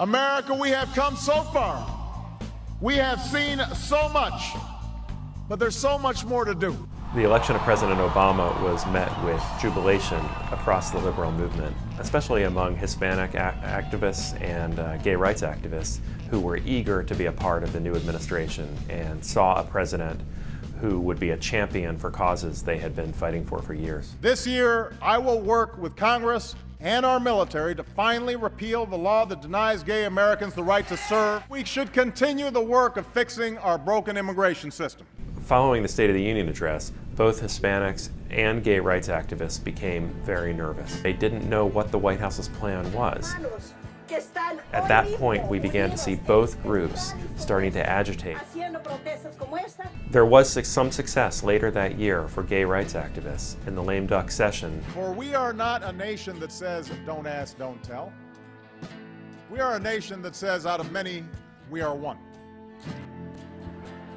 America, we have come so far. We have seen so much, but there's so much more to do. The election of President Obama was met with jubilation across the liberal movement, especially among Hispanic activists and gay rights activists who were eager to be a part of the new administration and saw a president who would be a champion for causes they had been fighting for years. This year, I will work with Congress and our military to finally repeal the law that denies gay Americans the right to serve. We should continue the work of fixing our broken immigration system. Following the State of the Union address, both Hispanics and gay rights activists became very nervous. They didn't know what the White House's plan was. At that point, we began to see both groups starting to agitate. There was some success later that year for gay rights activists in the lame duck session. For we are not a nation that says, don't ask, don't tell. We are a nation that says, out of many, we are one.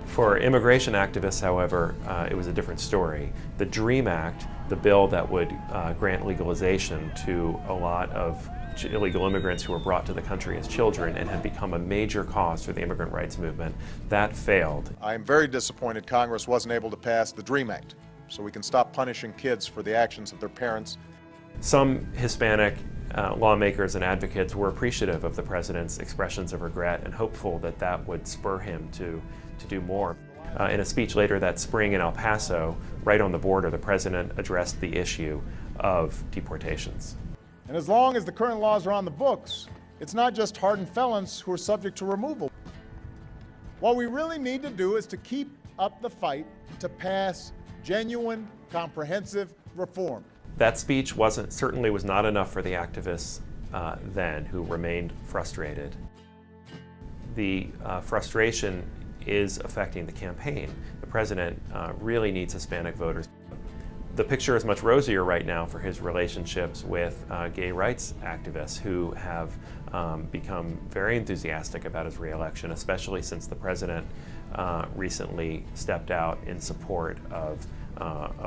For immigration activists, however, it was a different story. The DREAM Act, the bill that would grant legalization to a lot of illegal immigrants who were brought to the country as children and had become a major cause for the immigrant rights movement, that failed. I am very disappointed Congress wasn't able to pass the DREAM Act so we can stop punishing kids for the actions of their parents. Some Hispanic lawmakers and advocates were appreciative of the president's expressions of regret and hopeful that that would spur him to do more. In a speech later that spring in El Paso, right on the border, the president addressed the issue of deportations. And as long as the current laws are on the books, it's not just hardened felons who are subject to removal. What we really need to do is to keep up the fight to pass genuine, comprehensive reform. That speech certainly was not enough for the activists then, who remained frustrated. The frustration is affecting the campaign. The president really needs Hispanic voters. The picture is much rosier right now for his relationships with gay rights activists who have become very enthusiastic about his re-election, especially since the president recently stepped out in support of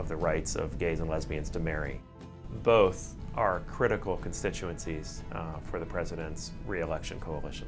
the rights of gays and lesbians to marry. Both are critical constituencies for the president's re-election coalition.